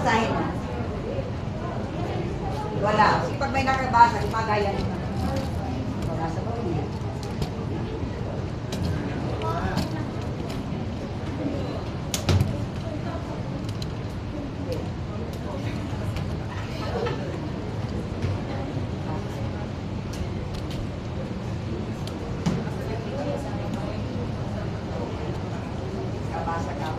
Basahin mo. Wala. Kasi pag may nakabasa, gumagaya naman. Wala sa bawin. Kabasa ka.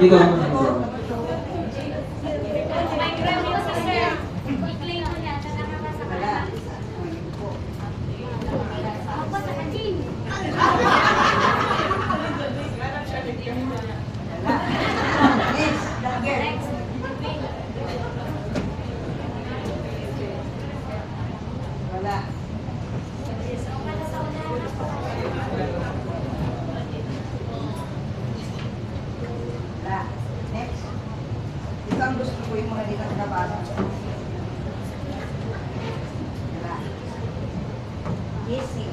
Ikaw. Wala. Wala. Next. Ito ang gusto ko yung mga di ka nakabasa. Wala. Yesi.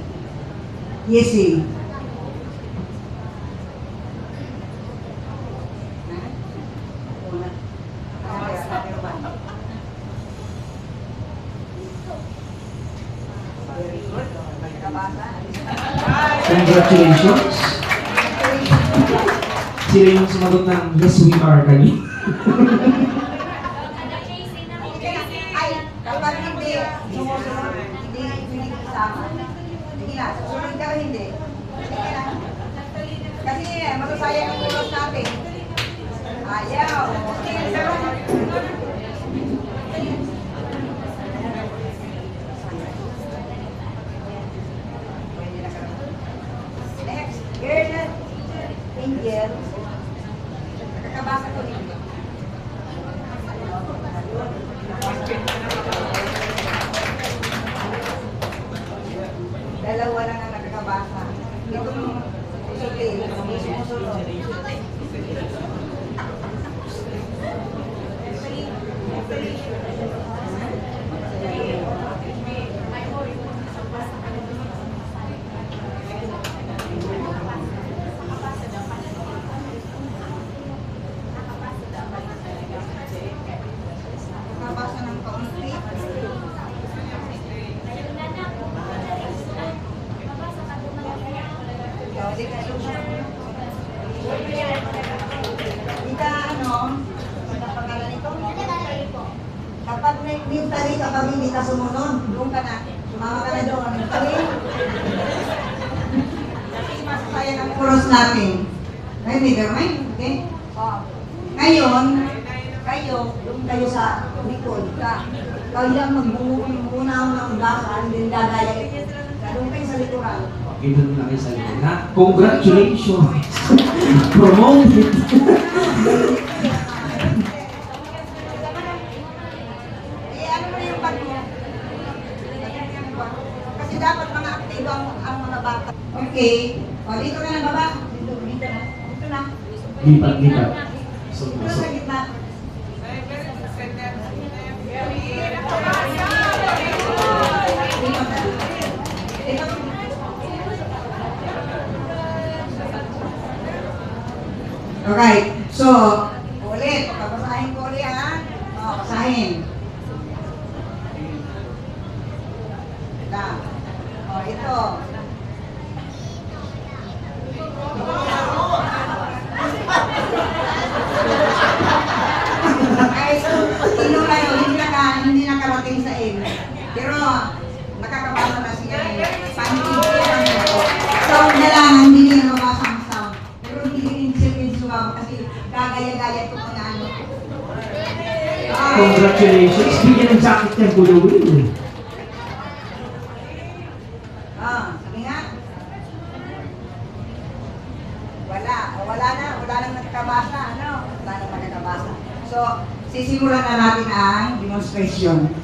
Yesi. Very good. May nakabasa. Congratulations. Sila yung sumagot ng yes we are kanina. Ay, kapag hindi, sumusunod, hindi kasama. Sige na, susunod ka o hindi? Sige na. Kasi masasayang ang oras natin. Ayaw. Next, girl, angel. Nakakabasa ko dito. Dalawa lang ang nakakabasa. Ito yung sumusunod. Nakabasa ng kaunti. Ika ano, ang pangalan nito? Kapag mentally, kapag hindi ka sumunod, doon ka na. Sumama ka na doon. Mentally. Kasi masasayang ang oras natin. Ay, may gamay. Okay? Ngayon, kayo, doon kayo sa likod. Kayo lang magmuna ng basa, hindi gagaya. Doon kayo sa likuran. Ito na kayo sa likod, ha? Congratulations! Promoted! Ano mo yung bag mo? Kasi dapat mga aktibo ang mga bata. Okay. O, dito ka na baba. Dito na. Dito na. Lipat. Dito sa gitna. Okay. So, ulit. Papasahin ko ulit, ha? O, pasahin. O, ito. Ay, sino kayo? Hindi nakarating sa iyo. Pero, nakakabasa na siya. Panikikilan ko. Sound na lang, hindi niya nabasa ang sound. Pero hindi rin siya sumama kasi gagaya-gaya ito na ano. Congratulations! Bigyan ng jacket niya, Bulawin. Sige nga. Wala nang nakakabasa, ano? Wala nang nakakabasa. So, sisimulan na natin ang demonstration.